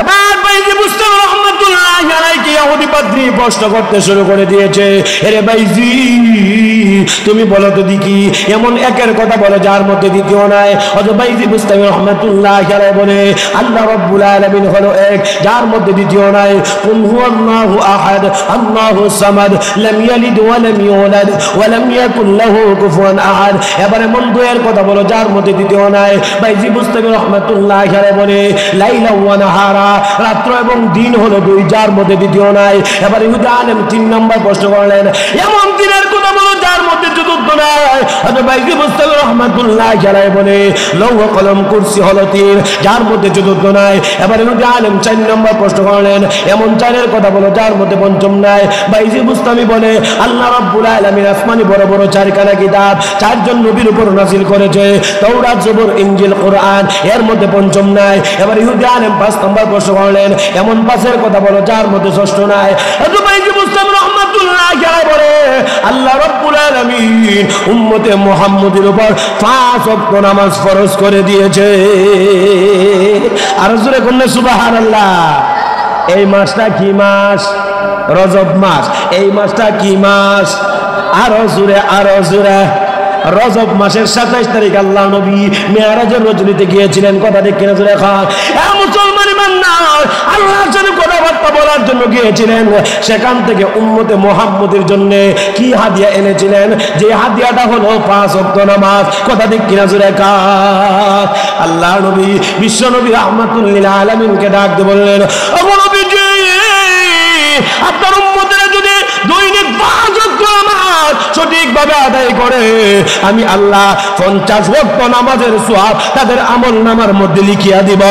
এবার বাইজি মুস্তাফা রহমাতুল্লাহ আলাইহি ইহুদি পাদ্রী প্রশ্ন করতে শুরু করে দিয়েছে, আরে বাইজি তুমি বলো তো দেখি এমন একের কথা বলো যার মধ্যে দ্বিতীয় নাই। হযরত বাইজি মুস্তাফা রহমাতুল্লাহ আলাইহি বলে আল্লাহ রাব্বুল আলামিন হলো এক, যার মধ্যে দ্বিতীয় নাই। কুল হুয়াল্লাহু আহাদ আল্লাহুস সামাদ লাম ইয়ালিদ ওয়া লাম ইউলাদ ওয়া লাম ইয়াকুল লাহু কুফুয়ান আহাদ। এবারে মন দুয়ের কথা বলো যার মধ্যে দ্বিতীয় নাই। বাইজি মুস্তাফা রহমাতুল্লাহ আলাইহি বলে লাইলা ওয়া নাহারা, রাত্র এবং দিন হলো দুই, যার মধ্যে দ্বিতীয় নাই। এবার ইহুদি আলেম 3 নম্বর প্রশ্ন করলেন, এমন দিনের কথা বলো যার মধ্যে চতুর্থ নাই। হযরত বাইজি মুস্তাফা রহমাতুল্লাহ আলাইহি বলে লৌহ কলম কুরসি হলো 3, যার মধ্যে চতুর্থ নাই। এবার ইহুদি আলেম 4 নম্বর প্রশ্ন করলেন, এমন চারের কথা বলো যার মধ্যে পঞ্চম নাই। বাইজি মুস্তামি বলে আল্লাহ রাব্বুল আলামিন আসমানি বড় বড় 4খানা কিতাব 4 জন নবীর উপর নাযিল করেছে, তাওরাত জবুর ইনজিল কোরআন, এর মধ্যে পঞ্চম নাই। এবার ইহুদি আলেম 5 নম্বর প্রশ্ন করলেন, এমন 5এর কথা বলো যার মধ্যে ষষ্ঠ নাই। হযরত বাইজি মুস্তামি রাহমাতুল্লাহ আলাইহি বলে আল্লাহ রাব্বুল আলামিন উম্মতে মুহাম্মদের উপর 5 ওয়াক্ত নামাজ ফরজ করে দিয়েছে। আর জোরে বললে সুবহানাল্লাহ। এই মাসটা কি মাস? রজব মাস। এই মাসটা কি মাস? আরো জোরে রজব মাসের 27 তারিখ আল্লাহ নবী মেরাজের রজনীতে গিয়েছিলেন। কথা ঠিক কিনা জোরে খান। মুসলমান ইমানদার আল্লাহর সাথে কথাবার্তা বলার জন্য গিয়েছিলেন। সেখান থেকে উম্মতে মুহাম্মদের জন্য কি হাদিয়া এনেছিলেন? যে হাদিয়াটা হলো 5 ওয়াক্ত নামাজ। কথা ঠিক কিনা জোরে খান। আল্লাহ নবী বিশ্ব নবী রাহমাতুল লিল আলামিনকে ডাক দিয়ে বললেন, ও নবীজি আপনার উম্মতেরা যদি দৈনিক 5 ওয়াক্ত নামাজ সঠিকভাবে আদায় করে আমি আল্লাহ 50 ওয়াক্ত নামাজের সওয়াব তাদের আমল নামার মধ্যে লিখিয়া দিব।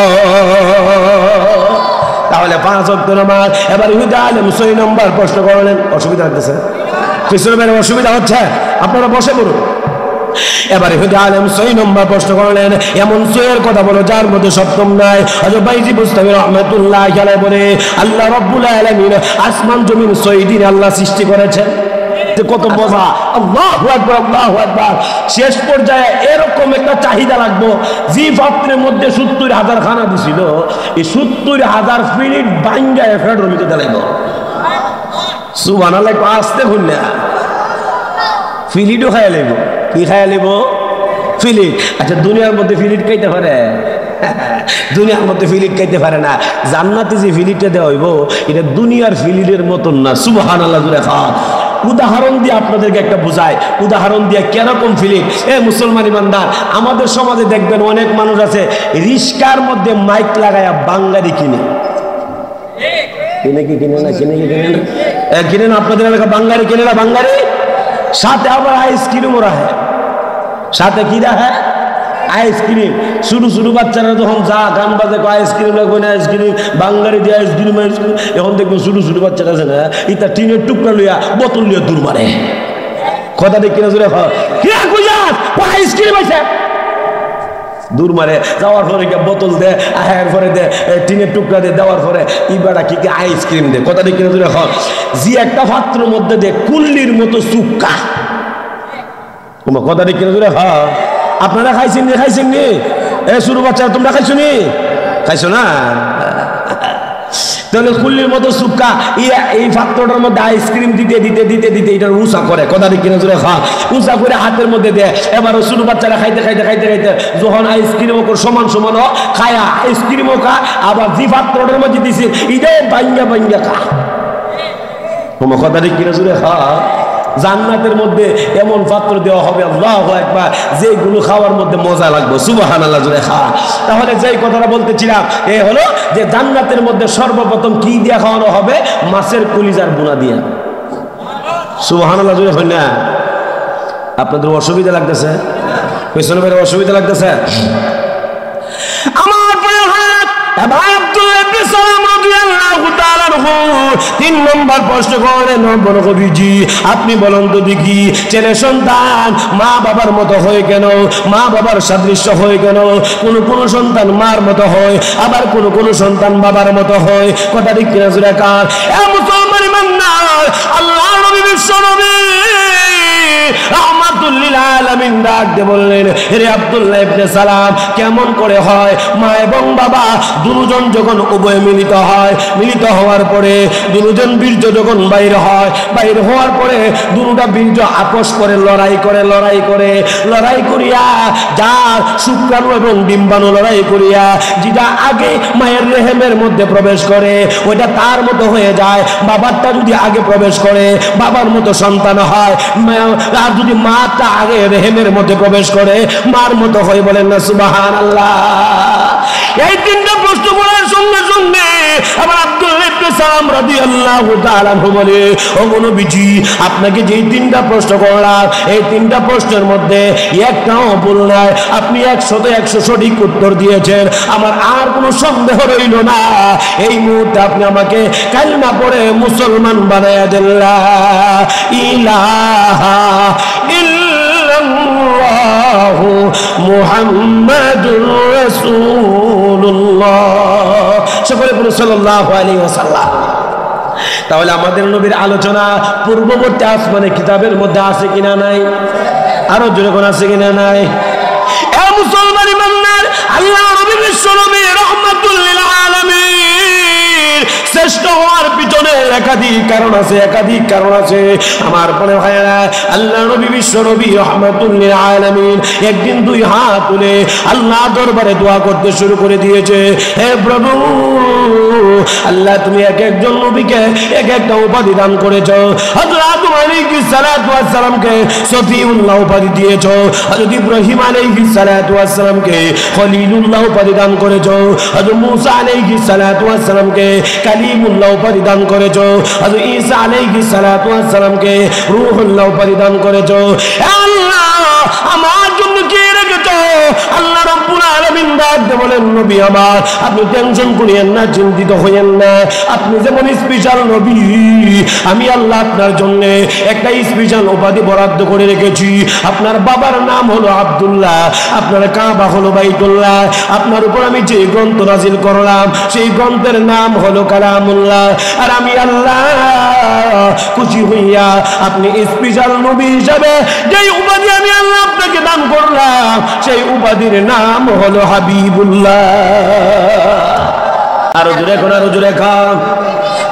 তাহলে 5 ওয়াক্ত নামাজ। এবার ইহুদি আলেম 6 নম্বর প্রশ্ন করলেন। অসুবিধা হচ্ছে? পিছনে অসুবিধা হচ্ছে? আপনারা বসে পড়ুন। এবার ইহুদি আলেম 6 নম্বর প্রশ্ন করলেন, এমন 6 কথা বলো যার মধ্যে সপ্তম নাই। হযরত বাইজি মুস্তামি রাহমাতুল্লাহ আলাইহি বলে আল্লাহ রাব্বুল আলামিন আসমান জমিন 6 দিন আল্লাহ সৃষ্টি করেছেন। কত মজা! আল্লাহু আকবার, আল্লাহু আকবার। শেষ পর্যায়ে এরকম একটা চাহিদা লাগবে, যে পাত্রের মধ্যে 70,000 খানা দিছিল, এই 70,000 প্লেট ভাঙ্গা ফেডের মধ্যে দিলাইব। সুবহানাল্লাহ। আসতে ভুলনা ফিলিটও খাইয়া লাগবে। কি খাইয়া লাগব? ফিলিট। আচ্ছা, দুনিয়ার মধ্যে ফিলিট খাইতে পারে? দুনিয়ার মধ্যে ফিলিট খাইতে পারে না। জান্নাতে যে ফিলিটটা দেওয়া হইব এটা দুনিয়ার ফিলিটের মতন না। সুবহানাল্লাহ জুড়ে খান। উদাহরণ দিয়ে আপনাদেরকে একটা বুঝায়, উদাহরণ দিয়ে কিরকম ফিলিট। মুসলমান ইমানদার আমাদের সমাজে দেখবেন অনেক মানুষ আছে রিস্কার মধ্যে মাইক লাগায়া বাঙালি কিনে। কিনে কি কিনে না? কিনে কি কিনে না? কিনে না? আপনাদের এলাকা বাঙালি কিনে না? বাঙালি সাথে আবার আইসক্রিমও রাখে। সাথে কি রাখে? আইসক্রিম। শুরু শুরু বাচ্চারা যখন যা গান বাজে আইসক্রিম লাগবে না, আইসক্রিম বাঙালি দিয়ে আইসক্রিম। এখন দেখবো শুরু শুরু বাচ্চারা আছে না, ইটা টিনের টুকরা লইয়া বোতল লইয়া দূর মারে। কথা দেখি না জোরে আইসক্রিম আছে দূর মারে। যাওয়ার পরে বোতল দে, আয়ের পরে দে, টিনের টুকরা দিয়ে দেওয়ার পরে ইবাটা কি আইসক্রিম দে। কথা দেখি না জোরে খাও। যে একটা পাত্রের মধ্যে দে কুল্লির মতো চুক্কা। কথা দেখি না জোরে খাও। আপনারা খাইছেন নি? খাইছেন নি? শুরু বাচ্চা তোমরা খাইছো নি? খাইছো না? তাহলে কুল্লির মতো সুক্কা এই পাত্রটার মধ্যে আইসক্রিম দিতে দিতে দিতে দিতে এটার উঁচা করে। কথা দেখি না জোরে খা। উঁচা করে হাতের মধ্যে দেয়। এবার শুরু বাচ্চারা খাইতে খাইতে খাইতে খাইতে যখন আইসক্রিম সমান সমান খায়া আইসক্রিমও খা, আবার যে পাত্রটার মধ্যে দিছে এটাও বাঙ্গা বাঙ্গা খা। কথা দেখি না জোরে খা। জান্নাতের মধ্যে এমন পাত্র দেওয়া হবে আল্লাহু আকবার যেগুলো খাওয়ার মধ্যে মজা লাগবে। সুবহানাল্লাহ জোরে খা। তাহলে যেই কথাটা বলতেছিলাম এ হলো যে জান্নাতের মধ্যে সর্বপ্রথম কি দিয়ে খাওয়ানো হবে? মাছের কলিজার বোনা দিয়া। সুবহানাল্লাহ জোরে হয় না? আপনাদের অসুবিধা লাগতেছে? পেছনে বের অসুবিধা লাগতেছে? আমার ভাই আব্দুল্লাহ ইবনে সালাম রাদিয়াল্লাহু তাআলা আনহু 3 নম্বর প্রশ্ন করেন, নবী আপনি বলুন তো দেখি ছেলে সন্তান মা বাবার মতো হয় কেন? মা বাবার সাদৃশ্য হয় কেন? কোন কোন সন্তান মার মতো হয়, আবার কোন কোন সন্তান বাবার মতো হয়। কথা ঠিক কিনা জোরে কার? মুসলমান ইমানদার আল্লাহর নবী বিশ্ব নবী রাহমাতুল লিল আলামিন ডাক দিয়ে বললেন, হে আব্দুল্লাহ ইবনে সালাম, কেমন করে হয় মা এবং বাবা দুজন যখন উভয় মিলিত হয়, মিলিত হওয়ার পরে দুজন বীর্য যখন বাইর হয়, বাইর হওয়ার পরে দুটা বীর্য আপোষ করে লড়াই করিয়া যার শুক্রাণু এবং ডিম্বাণু লড়াই করিয়া যেটা আগে মায়ের রেহেমের মধ্যে প্রবেশ করে ওইটা তার মতো হয়ে যায়। বাবারটা যদি আগে প্রবেশ করে বাবার মতো সন্তান হয়, আর যদি মাটা আগে রেহেমের মধ্যে প্রবেশ করে মার মতো হয়। বলেন না সুবহানাল্লাহ। এই তিনটা প্রশ্ন করার সঙ্গে সঙ্গে আবার আব্দুল্লাহ ইবনে সালাম রাদিয়াল্লাহু তাআলা আনহু বলে, ও নবীজি, আপনাকে যেই তিনটা প্রশ্ন করলাম এই তিনটা প্রশ্নের মধ্যে একটাও ভুল নাই, আপনি 100 সঠিক উত্তর দিয়েছেন, আমার আর কোনো সন্দেহ রইল না। এই মুহূর্তে আপনি আমাকে কালিমা পড়ে মুসলমান বানায়া দেন, লা ইলাহা ইল্লাল্লাহু মুহাম্মাদুর রাসূলুল্লাহ। সকলে বলুন সাল্লাল্লাহু আলাইহি ওয়াসাল্লাম। তাহলে আমাদের নবীর আলোচনা পূর্ববর্তী আসমানে কিতাবের মধ্যে আছে কিনা নাই? আরো জোরে কোন আছে কিনা নাই? এ মুসলমান ইমানদার, আল্লাহ নবী বিশ্ব নবী রাহমাতুল লিল আলামিন শ্রেষ্ঠ হওয়ার পিছনে একাধিক কারণ আছে। আমার মনে হয় না আল্লাহ নবী বিশ্ব নবী রাহমাতুল লিল আলামিন একদিন দুই হাত তুলে আল্লাহ দরবারে দোয়া করতে শুরু করে দিয়েছে, হে প্রভু আল্লাহ, তুমি এক একজন নবীকে এক একটা উপাধি দান করেছো। হযরত আদম আলাইহিস সালাতু ওয়াস সালামকে সফিউল্লাহ উপাধি দিয়েছো, হযরত ইব্রাহিম আলাইহিস সালাতু ওয়াস সালামকে খলিলুল্লাহ উপাধি দান করেছো, হযরত মূসা আলাইহিস সালাতু ওয়াস সালামকে কালিমুল্লাহ উপাধি দান করেছো, হযরত ঈসা আলাইহিস সালাতু ওয়াস সালামকে রূহুল্লাহ উপাধি দান করেছো। আল্লাহ, আমার জন্য কি রেখেছো? আল্লাহ রাব্বুল আলামিন ডাক দিয়ে বলেন, নবী আমার, আপনি টেনশন করিয়েন না, চিন্তিত হইয়েন না। আপনি যেমন স্পেশাল নবী, আমি আল্লাহ আপনার জন্য একটা স্পেশাল উপাধি বরাদ্দ করে রেখেছি। আপনার বাবার নাম হলো আব্দুল্লাহ, আপনার কাবা হলো বাইতুল্লাহ, আপনার উপর আমি যে গ্রন্থ নাজিল করলাম সেই গ্রন্থের নাম হলো কালামুল্লাহ। আর আমি আল্লাহ খুশি হইয়া আপনি স্পেশাল নবী হিসাবে যেই উপাধি আমি আল্লাহ আপনাকে দান করলাম সেই উপাধির নাম হলো হাবিবুল্লাহ। আরো জোরে খান।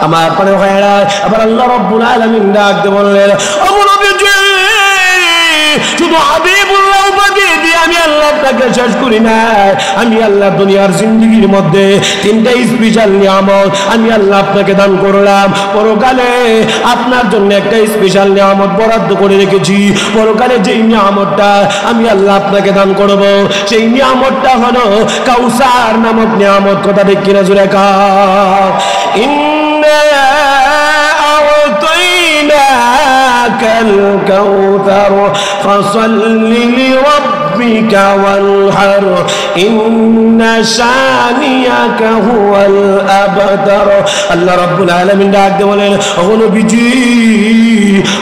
আমার পরে হয় না। আবার আল্লাহ রাব্বুল আলামিন ডাক দিয়ে বললেন, ও নবীজি, শুধু হাবিবুল্লাহ উপাধি দিয়ে আমি আল্লাহ আপনাকে শেষ করি না। আমি আল্লাহ দুনিয়ার জিন্দেগির মধ্যে তিনটা স্পেশাল নিয়ামত আমি আল্লাহ আপনাকে দান করলাম। পরকালে আপনার জন্য একটা স্পেশাল নিয়ামত বরাদ্দ করে রেখেছি। পরকালে যেই নিয়ামতটা আমি আল্লাহ আপনাকে দান করব সেই নিয়ামতটা হলো কাউসার নামক নিয়ামত। কথা ঠিক কিনা জোরে কাও। ইন্না আ'তাইনাকাল কাউসার ফাসাল্লি লিরাব্বিকা ওয়ানহার ইন্না শানিয়াকা হুয়াল আবতার। আল্লাহ রাব্বুল আলামিন ডাক দিয়ে বলেন, ও নবীজি,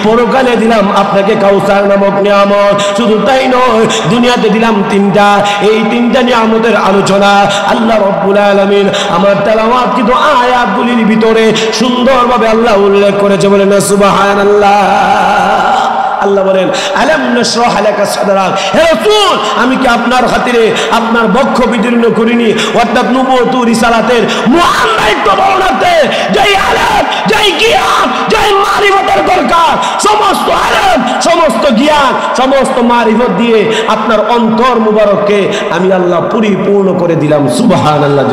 পরকালে দিলাম আপনাকে কাউসার নামক নিয়ামত। শুধু তাই নয়, দুনিয়াতে দিলাম তিনটা। এই তিনটা নিয়ামতের আলোচনা আল্লাহ রাব্বুল আলামিন আমার তেলাওয়াত কিন্তু আয়াতগুলির ভিতরে সুন্দরভাবে আল্লাহ উল্লেখ করেছে। বলেন না সুবহানাল্লাহ। আল্লাহ বলেন, আলাম নাশরাহ লাকা সাদরাক। হে রাসূল, আমি কি আপনার খাতিরে আপনার বক্ষ বিদীর্ণ করিনি? অর্থাৎ নবুয়ত রিসালাতের মহান দায়িত্ব পালনাতে যেই আলেম, যেই জ্ঞান, যেই মারিফতের দরকার, সমস্ত আলেম, সমস্ত জ্ঞান, সমস্ত মারিফত দিয়ে আপনার অন্তর মুবারককে আমি আল্লাহ পরিপূর্ণ করে দিলাম। সুবহানাল্লাহ।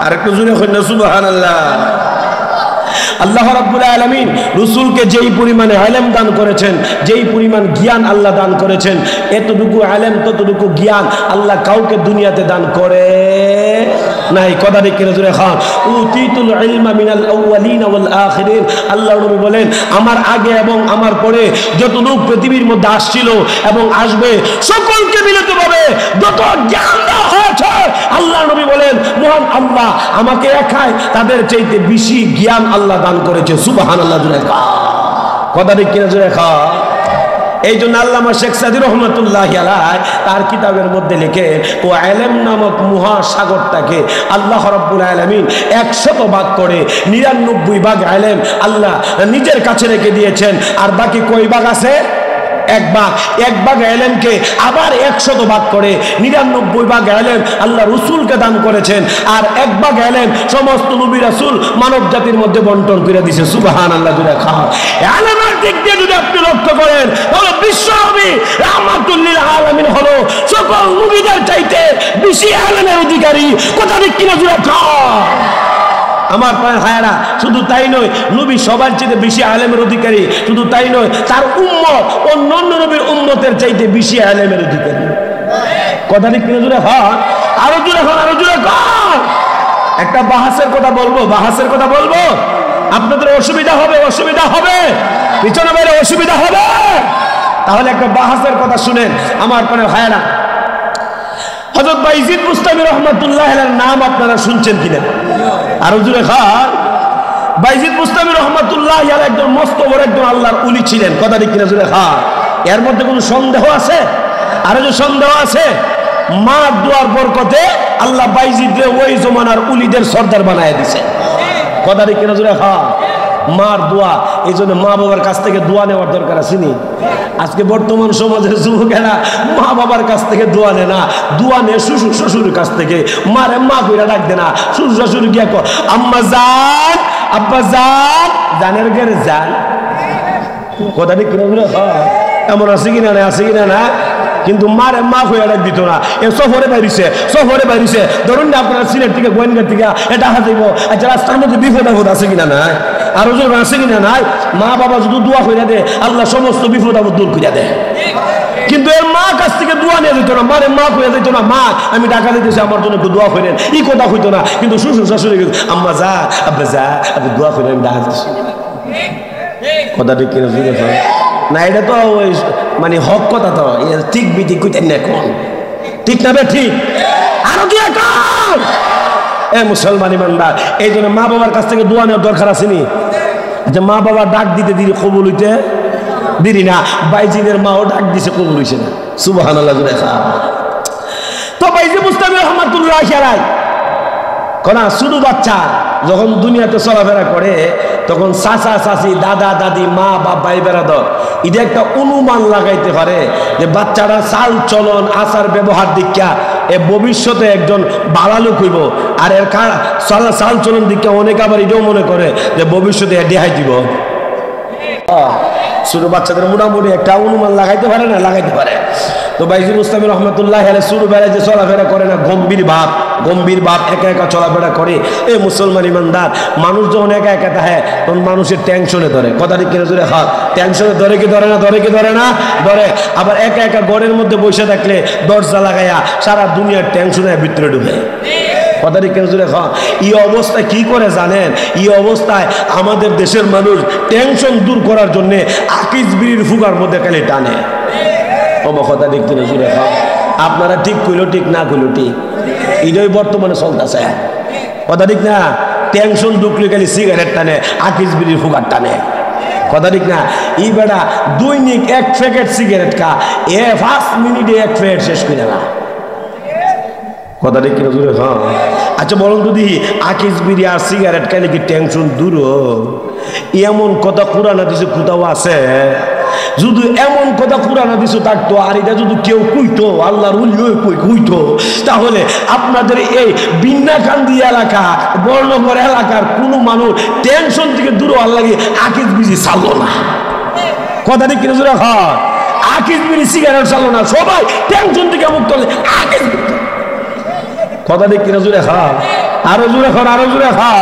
আর একটু জোরে কইনা সুবহানাল্লাহ। আল্লাহ রাব্বুল আলামিন রাসূলকে যেই পরিমাণে ইলম দান করেছেন, যেই পরিমাণ জ্ঞান আল্লাহ দান করেছেন, এতটুকু ইলম ততটুকু জ্ঞান আল্লাহ কাউকে দুনিয়াতে দান করে নাই। কথা ঠিক কিনা জোরে খান। উতিতুল ইলমা মিনাল আউয়ালিন ওয়াল আখিরিন। আল্লাহ নবী বলেন, আমার আগে এবং আমার পরে যত লোক পৃথিবীর মধ্যে আসছিল এবং আসবে সকলকে মিলিতভাবে যত জ্ঞান দেওয়া হয়েছে, আল্লাহ নবী বলেন, মহান আল্লাহ আমাকে একাই তাদের চাইতে বেশি জ্ঞান আল্লাহ দান করেছে। সুবহানাল্লাহ। জোরে কথা ঠিক কিনা জোরে খা। এই জন্য আল্লামা শেখ সাদী রহমাতুল্লাহি আলাইহি তার কিতাবের মধ্যে লিখে, ও ইলম নামক মহাসাগরটাকে আল্লাহ রাব্বুল আলামিন 100 ভাগ করে 99 ভাগ ইলম আল্লাহ নিজের কাছে রেখে দিয়েছেন। আর বাকি কয় ভাগ আছে? এক ভাগ এলেমকে আবার 100 ভাগ করে 99 ভাগ এলেম আল্লাহ রসুলকে দান করেছেন, আর 1 ভাগ এলেম সমস্ত নবী রাসূল মানব জাতির মধ্যে বন্টন করে দিয়েছে। সুবহানাল্লাহ। জুড়ে খাওয়া এলেমের দিক দিয়ে যদি আপনি লক্ষ্য করেন তাহলে বিশ্ব নবী রাহমাতুল লিল আলামিন হলো সকল নবীদের চাইতে বেশি এলেমের অধিকারী। কথা ঠিক কিনা? জুড়ে খাওয়া আমার ভাইয়েরা, শুধু তাই নয়, নবী সবার চেয়ে বেশি আলেমের অধিকারী। শুধু তাই নয়, তার উম্মত অন্যান্য নবীর উম্মতের চাইতে বেশি আলেমের অধিকারী। কথা ঠিক কিনা? জুড়ে হন, আরো জুড়ে হন, আরো জুড়ে কর। একটা বাহাসের কথা বলবো, বাহাসের কথা বলবো। আপনাদের অসুবিধা হবে, অসুবিধা হবে, পিছনে বাইরে অসুবিধা হবে। তাহলে একটা বাহাসের কথা শুনেন আমার ভাইয়েরা। হযরত বাইজিদ বুস্তামি রহমাতুল্লাহ আলাইহির নাম আপনারা শুনছেন কিনা? আরো জোরে খান। বাইজিদ বুস্তামি রহমাতুল্লাহ আলাইহি একজন মস্ত বড় একজন আল্লাহর ওলি ছিলেন। কথা ঠিক কিনা? জোরে খান। এর মধ্যে কোনো সন্দেহ আছে? আরো যে সন্দেহ আছে, মা দুয়ার বরকতে আল্লাহ বাইজিদকে ওই জমানার উলিদের সর্দার বানায় দিছে। কথা ঠিক কিনা? জোরে খান। মার দোয়া, এই জন্য মা বাবার কাছ থেকে দোয়া নেওয়ার দরকার আছে নি? আজকে বর্তমান সমাজের যুবকেরা মা বাবার কাছ থেকে দোয়া নেয় না, দোয়া নেয় শ্বশুর শ্বশুরের কাছ থেকে। মারে মা কইরা ডাকবে না, শ্বশুর শাশুড়ি গিয়া কয় আম্মা জান, আব্বা জান, জানের ঘরে যান। কথা ঠিক কিনা? এমন আছে কিনা না? আছে কিনা না? কিন্তু মারে মা হয়ে ডাক দিত না। এ সফরে বাইরিছে, ধরুন না আপনারা সিলেট থেকে গোয়েন্দার থেকে এটা হাত দিব। আচ্ছা, রাস্তার মধ্যে বিপদ আপদ আছে কিনা নাই? আরো জন আছে কিনা নাই? মা বাবা যদি দোয়া করে দেয় আল্লাহ সমস্ত বিপদ আপদ দূর করে দেয়। কিন্তু এর মা কাছ থেকে দোয়া নিয়ে দিত না, মারে মা হয়ে দিত না, মা আমি টাকা দিতেছি আমার জন্য একটু দোয়া করেন, এই কথা হইতো না। কিন্তু শ্বশুর শাশুড়ি আম্মা যা, আব্বা যা, আপনি দোয়া করেন, ডাক দিচ্ছি। কথা ঠিক কিনা? না, এটা তো ওই মানে হক কথা, তো ঠিক বিটি কইতেন না এখন, ঠিক না? ঠিক। আরো কি এখন এ মুসলমান ইমানদার, এই জন্য মা বাবার কাছ থেকে দোয়া নেওয়ার দরকার আসেনি? যে মা বাবা ডাক দিতে দিদি কবুল হইতে দিদি না, বাইজিদের মাও ডাক দিছে কবুল হইছে না। সুবহানাল্লাহ। তো বাইজি বুস্তামি রহমাতুল্লাহ আলাইহি কোন শুধু বাচ্চা যখন দুনিয়াতে চলাফেরা করে তখন চাচা চাচি, দাদা দাদি, মা বাপ, ভাই বেরাদর এটা একটা অনুমান লাগাইতে পারে যে বাচ্চারা চাল চলন আচার ব্যবহার দীক্ষা এ ভবিষ্যতে একজন ভালো লোক হইব। আর এর চাল চলন দীক্ষা অনেক আবার এটাও মনে করে যে ভবিষ্যতে দেখাই দিব। ছোট বাচ্চাদের মোটামুটি একটা অনুমান লাগাইতে পারে না? লাগাইতে পারে। তো বাইজি বুস্তামি রহমাতুল্লাহ আলাইহি ছোট বেলায় যে চলাফেরা করে না, গম্ভীর ভাব একা একা চলাফেরা করে। এই মুসলমান ইমানদার, মানুষ যখন একা একা থাকে তখন মানুষের টেনশনে ধরে। কথা ঠিক কিনা? জোরে হাত। টেনশনে ধরে কি ধরে না? ধরে কি ধরে না? ধরে। আবার একা একা ঘরের মধ্যে বসে থাকলে দরজা লাগাইয়া সারা দুনিয়ার টেনশনের ভিতরে ঢুকে। কথা ঠিক কিনা? জোরে খাওয়া। এই অবস্থায় কি করে জানেন? এই অবস্থায় আমাদের দেশের মানুষ টেনশন দূর করার জন্য আকিজ বিড়ির ফুকার মধ্যে খালি টানে। কথা ঠিক কিনা? জোরে খাওয়া। আপনারা ঠিক কইলো ঠিক, না কইলো ঠিক, এটাই বর্তমানে চলতেছে। কথা ঠিক না? টেনশন ঢুকলে খালি সিগারেট টানে, আকিজ বিড়ির ফুকার টানে। কথা ঠিক না? এই বেড়া দৈনিক 1 প্যাকেট সিগারেট খা, 5 মিনিটে 1 প্যাকেট শেষ করে না। কথা ঠিক কিনা? জোরে খাওয়া। আচ্ছা বলুন তো দেখি, আকিজ বিড়ি আর সিগারেট খাইলে কি টেনশন দূর? এমন কথা কোরআন হাদিসে কোথাও আছে? যদি এমন কথা কোরআন হাদিসে থাকতো আর এটা যদি কেউ কইতো, আল্লাহর ওলি কইতো, তাহলে আপনাদের এই বিন্নাকান্দি এলাকা, বর্ণগর এলাকার কোনো মানুষ টেনশন থেকে দূর হওয়ার লাগে আকিজ বিড়ি চাললো না। কথা ঠিক কিনা? জোরে খাওয়া। আকিজ বিড়ি সিগারেট চাললো না, সবাই টেনশন থেকে মুক্ত হলে আকিজ। কথা ঠিক কিনা? জোরে খা। আরো জোরে খান, আরো জোরে খা।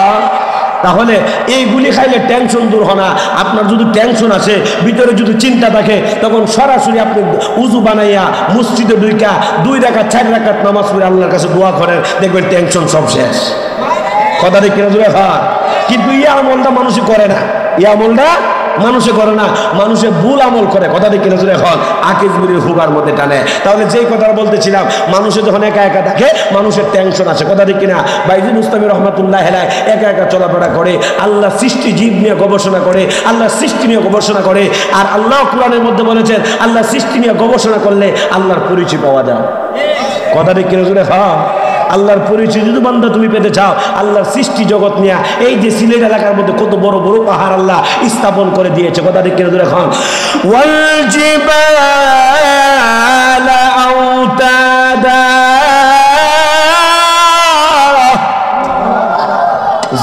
তাহলে এইগুলি খাইলে টেনশন দূর হয় না। আপনার যদি টেনশন আসে, ভিতরে যদি চিন্তা থাকে, তখন সরাসরি আপনি উজু বানাইয়া মসজিদে 2 রাকাত 4 রাকাত নামাজ পড়ে আল্লাহর কাছে দোয়া করেন, দেখবেন টেনশন সব শেষ। কথা ঠিক কিনা? জোরে খা। কিন্তু এই আমলটা মানুষই করে না, এই আমলটা মানুষে করে না, মানুষে ভুল আমল করে। কথা ঠিক কিনা? জোরে খান। আকিজ বিড়ির ফুকার মধ্যে টানে। তাহলে যেই কথা বলতেছিলাম, মানুষে যখন একা একা থাকে মানুষের টেনশন আছে। কথা ঠিক কিনা? বাইজি বুস্তামি রহমাতুল্লাহ আলাইহি একা একা চলাফেরা করে, আল্লাহ সৃষ্টি জীব নিয়ে গবেষণা করে, আল্লাহ সৃষ্টি নিয়ে গবেষণা করে। আর আল্লাহ কোরআনের মধ্যে বলেছেন আল্লাহ সৃষ্টি নিয়ে গবেষণা করলে আল্লাহর পরিচয় পাওয়া যায়। কথা ঠিক কিনা? জোরে খান। আল্লাহর পরিচয় যদি বান্দা তুমি পেতে চাও, আল্লাহর সৃষ্টি জগৎ নিয়ে এই যে সিলেট এলাকার মধ্যে কত বড় বড় পাহাড় আল্লাহ স্থাপন করে দিয়েছে, কথা ঠিক কিনা দূরে খান। ওয়াল জিবালা আওতাদা,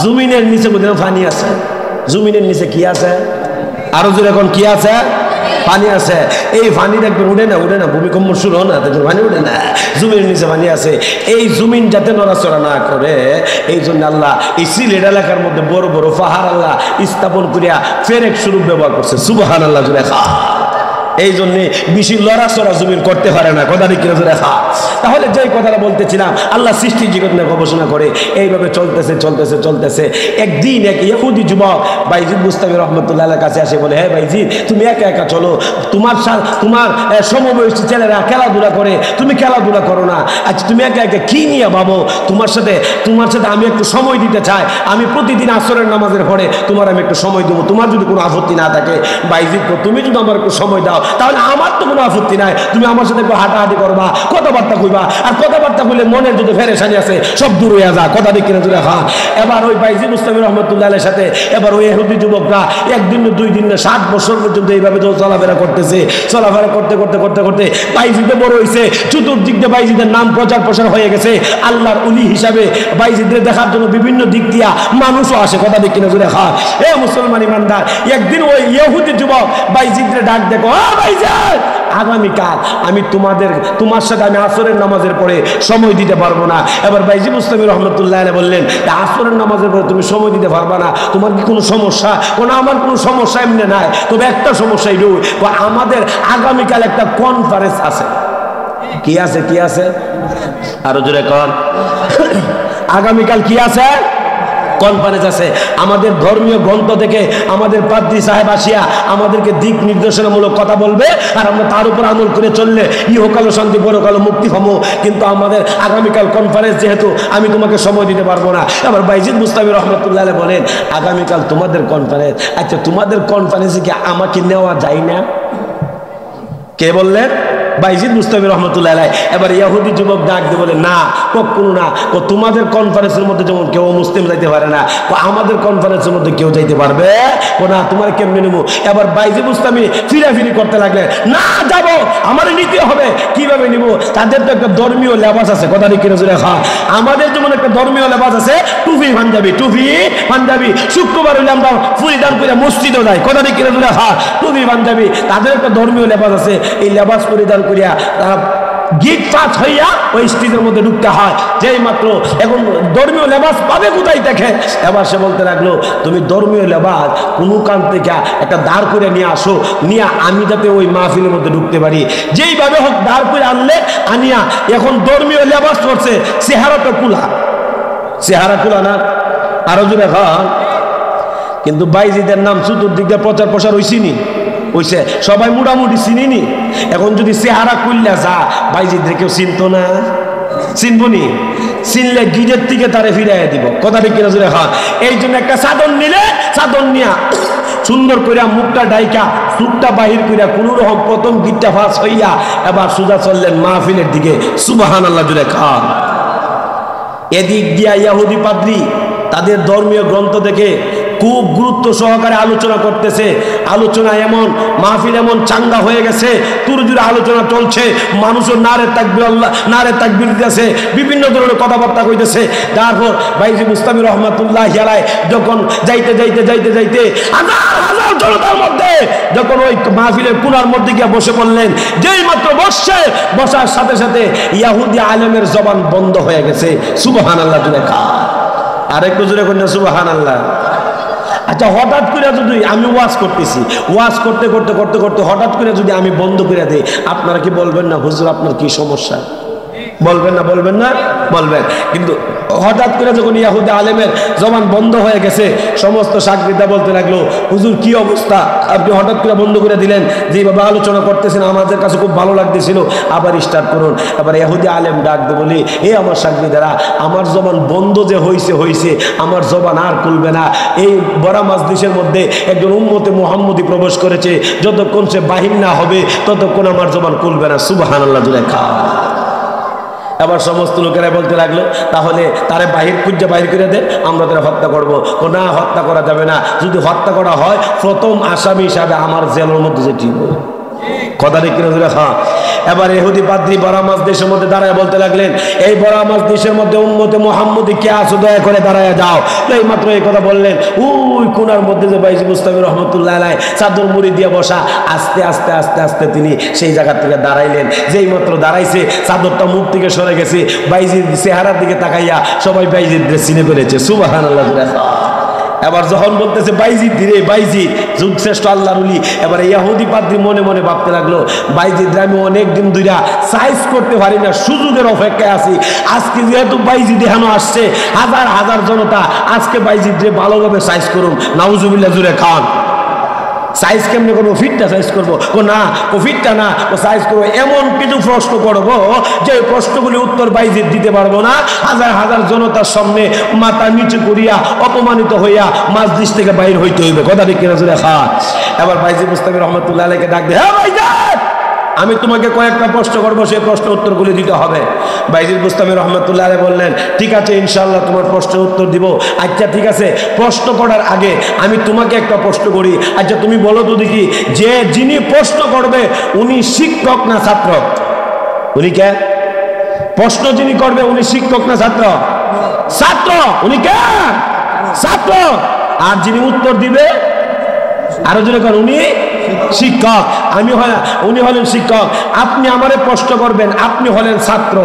জমিনের নিচে কোথাও পানি আছে, জমিনের নিচে কি আছে, আরো জোরে এখন কি আছে, পানি আছে। এই পানি দেখবেন উঠে না, উঠে না, ভূমিকম্প শুরু হয় না, দেখবেন পানি উঠে না, জমির নিচে পানি আছে। এই জমিন যাতে নড়াচড়া না করে এই জন্য আল্লাহ এই সিলেট এলাকার মধ্যে বড় বড় পাহাড় আল্লাহ স্থাপন করিয়া ফেরেক স্বরূপ ব্যবহার করছে, সুবহানাল্লাহ জুড়ে খা। এই জন্যে বেশি লড়াচড়া জমিন করতে পারে না, কথা ঠিক কিনা রেখা। তাহলে যেই কথাটা বলতেছিলাম, আল্লাহ সৃষ্টি জগৎ নিয়ে গবেষণা করে এইভাবে চলতেছে চলতেছে চলতেছে। একদিন এক ইহুদি যুবক বাইজিদ বুস্তামি রহমতুল্লাহর কাছে আসে, বলে, হ্যাঁ বাইজিদ, তুমি একা একা চলো, তোমার সমবয়সী ছেলেরা খেলাধুলা করে, তুমি খেলাধুলা করো না। আচ্ছা তুমি একা একা কি নিয়ে ভাবো, তোমার সাথে আমি একটু সময় দিতে চাই, আমি প্রতিদিন আসরের নামাজের পরে তোমার আমি একটু সময় দেবো, তোমার যদি কোনো আপত্তি না থাকে। বাইজিদ, তুমি যদি আমার একটু সময় দাও তাহলে আমার তো কোনো আপত্তি নাই, তুমি আমার সাথে একটু হাঁটাহাঁটি করবা, কথাবার্তা কইবা, আর কথাবার্তা কইলে মনের যদি ফেরেশানি আছে সব দূর হয়ে যা, কথা ঠিক কিনা জুড়ে খা। এবার ওই বাইজিদ বুস্তামি রহমতুল্লাহের সাথে এবার ওই ইহুদি যুবকরা একদিন না দুই দিন না 7 বছর পর্যন্ত এইভাবে চলাফেরা করতেছে। চলাফেরা করতে করতে করতে করতে বাইজিদে বড় হয়েছে, চতুর্দিক দিয়ে বাইজিদের নাম প্রচার প্রসার হয়ে গেছে। আল্লাহর উলি হিসাবে বাইজিদের দেখার জন্য বিভিন্ন দিক দিয়া মানুষও আসে, কথা ঠিক কিনা জুড়ে খা। এ মুসলমান ইমানদার, একদিন ওই ইহুদি যুবক বাইজিদরে ডাক দেখো, আগামীকাল আমি তোমার সাথে আমি আসরের নামাজের পরে সময় দিতে পারবো না। এবার বাইজি মুস্তামি রহমতুল্লাহ বললেন, আসরের নামাজের পরে তুমি সময় দিতে পারবা না, তোমার কি কোনো সমস্যা? কোনো আমার কোনো সমস্যা এমনি নাই, তবে একটা সমস্যাই রই, আমাদের আগামীকাল একটা কনফারেন্স আছে। কি আছে? কি আছে? আরো জোরে কর। আগামীকাল কি আছে? কনফারেন্স আছে। আমাদের ধর্মীয় গ্রন্থ থেকে আমাদের পাদ্রী সাহেব আসিয়া আমাদেরকে দিক নির্দেশনামূলক কথা বলবে, আর আমরা তার উপর আমল করে চললে ইহকালো শান্তি পরকালো মুক্তি পাবো। কিন্তু আমাদের আগামীকাল কনফারেন্স, যেহেতু আমি তোমাকে সময় দিতে পারবো না। আবার বাইজিদ বুস্তামি রহমতুল্লাহ বলেন, আগামীকাল তোমাদের কনফারেন্স, আচ্ছা তোমাদের কনফারেন্সে কি আমাকে নেওয়া যায় না? কে বললেন? বাইজিদ বুস্তামি রহমতুল্লাহ। এবার ইহুদি যুবক ডাক দিয়ে বলে, না কখনো না, তোমাদের কনফারেন্সের মধ্যে যেমন কেউ মুসলিম যাইতে পারে না, আমাদের কনফারেন্সের মধ্যে কেউ যাইতে পারবে না, তোমার কেমনি নেবো? এবার বাইজিদ বুস্তামি ফিরাফিরি করতে লাগলেন, না যাব, আমার নিতে হবে। কিভাবে নিব? তাদের তো একটা ধর্মীয় লেবাস আছে, কথা ঠিক কিনা জুড়ে খা। আমাদের যেমন একটা ধর্মীয় লেবাস আছে, টুপি পাঞ্জাবি, টুপি পাঞ্জাবি। শুক্রবার হইলে আমরা পরিধান করে মসজিদও যাই, কথা ঠিক কিনা জুড়ে খা, টুপি পাঞ্জাবি। তাদের একটা ধর্মীয় লেবাস আছে, এই লেবাস পরিধান করিয়া গীত পাঠ হইয়া ওই স্টেজের মধ্যে ঢুকতে হয়। যেই মাত্র এখন ধর্মীয় লেবাস পাবে কোথায় দেখে, এবার সে বলতে লাগলো, তুমি ধর্মীয় লেবাস কোনো কান থেকে একটা দাঁড় করে নিয়ে আসো, নিয়ে আমি যাতে ওই মাহফিলের মধ্যে ঢুকতে পারি। যেইভাবে হোক দাঁড় করে আনলে আনিয়া এখন ধর্মীয় লেবাস করছে, চেহারাটা কুলা, চেহারা কুলা না, আরো জোরে খান। কিন্তু বাইজিদের নাম চতুর্দিক দিয়ে প্রচার প্রসার হইছিনি, হইছে, সবাই মোটামুটি চিনিনি। এখন যদি চেহারা কুল্লা যা, বাইজিদের কেউ চিনতো না, চিনবো নি? চিনলে গিরের থেকে তারে ফিরাইয়া দিব, কথা ঠিক কিনা জোরে খান। এই জন্য একটা চাদর নিলে, চাদর নিয়া সুন্দর করিয়া মুখটা ডাইকা চুপটা বাহির করিয়া কোনো রকম প্রথম গিটটা ফাঁস হইয়া এবার সোজা চললেন মাহফিলের দিকে, সুবহানাল্লাহ জোরে খান। এদিক দিয়া ইহুদি পাদ্রী তাদের ধর্মীয় গ্রন্থ থেকে খুব গুরুত্ব সহকারে আলোচনা করতেছে। আলোচনা এমন, মাহফিল এমন চাঙ্গা হয়ে গেছে, তুরজুরে আলোচনা চলছে, মানুষও নারে তাকবীর, আল্লাহ নারে তাকবীর দিতেছে, বিভিন্ন ধরনের কথাবার্তা কইতেছে। তারপর বাইজি মুস্তামি রহমাতুল্লাহি আলাইহি যখন যাইতে যাইতে যাইতে যাইতে হাজার হাজার জনতার মধ্যে যখন ওই মাহফিলের কোণার মধ্যে গিয়ে বসে পড়লেন, যেই মাত্র বসার সাথে সাথে ইহুদি আলেমের জবান বন্ধ হয়ে গেছে। সুবহানাল্লাহ জুড়ে খা, আরেকটু জোরে করেন সুবহানাল্লাহ। আচ্ছা হঠাৎ করে যদি আমি ওয়াজ করতেছি, ওয়াজ করতে করতে করতে করতে হঠাৎ করে যদি আমি বন্ধ করে দিই, আপনারা কি বলবেন না হুজুর আপনার কি সমস্যা? বলবেন না? বলবেন না? বলবেন। কিন্তু হঠাৎ করে যখন ইহুদি আলেমের জবান বন্ধ হয়ে গেছে, সমস্ত সাকবিদা বলতে লাগলো, হুজুর কি অবস্থা, আপনি হঠাৎ করে বন্ধ করে দিলেন, যেভাবে আলোচনা করতেছেন আমাদের কাছে খুব ভালো লাগতেছিল, আবার স্টার্ট করুন। আবার ইহুদি আলেম ডাক দিয়ে বলি, এ আমার সাকবিদারা, আমার জবান বন্ধ যে হইছে, আমার জবান আর খুলবে না। এই বড় মাজলিসের মধ্যে একজন উম্মতে মুহাম্মদী প্রবেশ করেছে, যতক্ষণ সে বাহির না হবে ততক্ষণ আমার জবান খুলবে না। সুবহানাল্লাহ জুড়ে খা। এবার সমস্ত লোকেরা বলতে লাগলো, তাহলে তারে খুঁজে বাহির করে দেন, আমরা তারা হত্যা করবো। না, হত্যা করা যাবে না, যদি হত্যা করা হয় প্রথম আসামি হিসাবে আমার জেলের মধ্যে যেটি কথা দেখি না। হ্যাঁ, এবার ইহুদি পাদ্রী বড়া মজলিসের মধ্যে দাঁড়ায় বলতে লাগলেন, এই বড়া মজলিসের মধ্যে উম্মতে মুহাম্মদী কে আছো, দয়া করে দাঁড়ায় যাও। এই মাত্র এই কথা বললেন, ওই কোনার মধ্যে যে বাইজি মুস্তাফি রহমতুল্লাহ আলাইহি চাদর মুড়ি দিয়ে বসা, আস্তে আস্তে আস্তে আস্তে তিনি সেই জায়গা থেকে দাঁড়াইলেন। যেই মাত্র দাঁড়াইছে, চাদরটা মুখ থেকে সরে গেছে, বাইজির চেহারার দিকে তাকাইয়া সবাই বাইজির ড্রেস চিনে ফেলেছে। সুবহানাল্লাহ। এবার যখন বলতেছে বাইজিদ ধীরে, বাইজিদ যুগ শ্রেষ্ঠ আল্লাহর ওলি, এবার ইহুদি পাদ্রী মনে মনে ভাবতে লাগলো, বাইজিদ আমি অনেক দিন ধরে সাইজ করতে পারি না, সুযোগের অপেক্ষায় আছি। আজকে যেহেতু বাইজিদ এখানে আসছে, হাজার হাজার জনতা, আজকে বাইজিদ ভালোভাবে সাইজ করুন। নাউজুবিল্লাহ, জুড়ে খান। সাইজ কেমনে করবো? ফিটটা সাইজ করবো? না, ও ফিটটা না, ও সাইজ করবো এমন কিছু প্রশ্ন করবো যে প্রশ্নগুলি উত্তর বাইজিদ দিতে পারবো না। হাজার হাজার জনতার সামনে মাথা নিচু করিয়া অপমানিত হইয়া মাজলিস থেকে বাইর হইতে হইবে। কথা ঠিক কিনা জুড়ে খা। এবার বাইজিদ মুস্তাফি রহমতুল্লাহ আলাইহিকে ডাক দে, হ্যাঁ বাইজিদ, আমি তোমাকে কয়েকটা প্রশ্ন করবো, সেই প্রশ্ন উত্তরগুলি দিতে হবে। বাইজিদ মুস্তাফি রহমতুল্লাহ আলাইহি বললেন, ঠিক আছে, ইনশাআল্লাহ তোমার প্রশ্নের উত্তর দিব। আচ্ছা ঠিক আছে, প্রশ্ন করার আগে আমি তোমাকে একটা প্রশ্ন করি। আচ্ছা তুমি বলো তো দেখি, যিনি প্রশ্ন করবে উনি শিক্ষক না ছাত্র? উনি কে? প্রশ্ন যিনি করবে উনি শিক্ষক না ছাত্র? ছাত্র। উনি কে? ছাত্র। আর যিনি উত্তর দিবে, আরো জনে কর, উনি শিক্ষক। উনি হলেন শিক্ষক। আপনি আমারে প্রশ্ন করবেন, আপনি হলেন ছাত্র,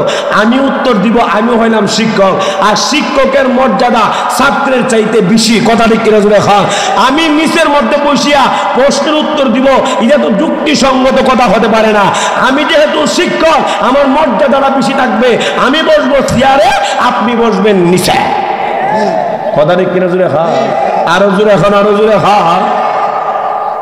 আমি উত্তর দিব, আমি হইলাম শিক্ষক। আর শিক্ষকের মর্যাদা ছাত্রের চাইতে বেশি। কথা ঠিক কিনা জুড়ে খান। আমি নিচের মধ্যে বসিয়া প্রশ্নের উত্তর দিব, এটা তো যুক্তিসঙ্গত কথা হতে পারে না। আমি যেহেতু শিক্ষক, আমার মর্যাদাটা বেশি থাকবে। আমি বসবো চেয়ারে, আপনি বসবেন নিচে। কথা ঠিক কিনা জুড়ে খান। আরো জুড়ে খান, আরো জুড়ে খান।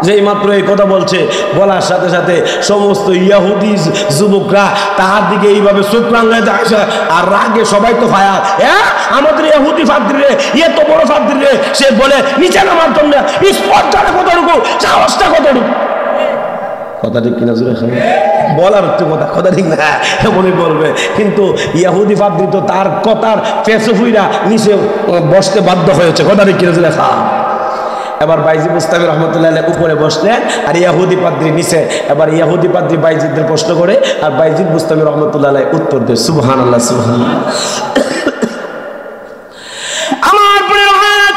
যেই মাত্র এই কথা বলছে, বলার সাথে সাথে সমস্ত ইহুদি যুবকরা তাহার দিকে এইভাবে চোখ রাঙায় যাচ্ছে। আর রাগে সবাই তো ফায়ার, হ্যাঁ আমাদের ইহুদি ফাদ্রী রে, এত বড় ফাদ্রী রে, সে বলে নিচে নামার জন্য স্পর্শটা কতটুকু, সাহসটা কতটুকু। কথা ঠিক কিনা জুড়ে খান। বলার হচ্ছে কথা, কথা ঠিক না, এমনই বলবে। কিন্তু ইহুদি ফাদ্রী তো তার কথার পেছে ফুইরা নিচে বসতে বাধ্য হয়েছে। কথা ঠিক কিনা জুড়ে খান। এবার বাইজিদ মুস্তাফি রহমতুল্লাহ আলাইহি উপরে বসলেন, আর ইহুদি পাদ্রী নিচে। এবার ইহুদি পাদ্রী বাইজিদদের প্রশ্ন করে, আর বাইজিদ মুস্তাফি রহমতুল্লাহ আলাইহি উত্তর দেয়। সুবহানাল্লাহ, সুবহানাল্লাহ। আমার প্রিয় ভাই,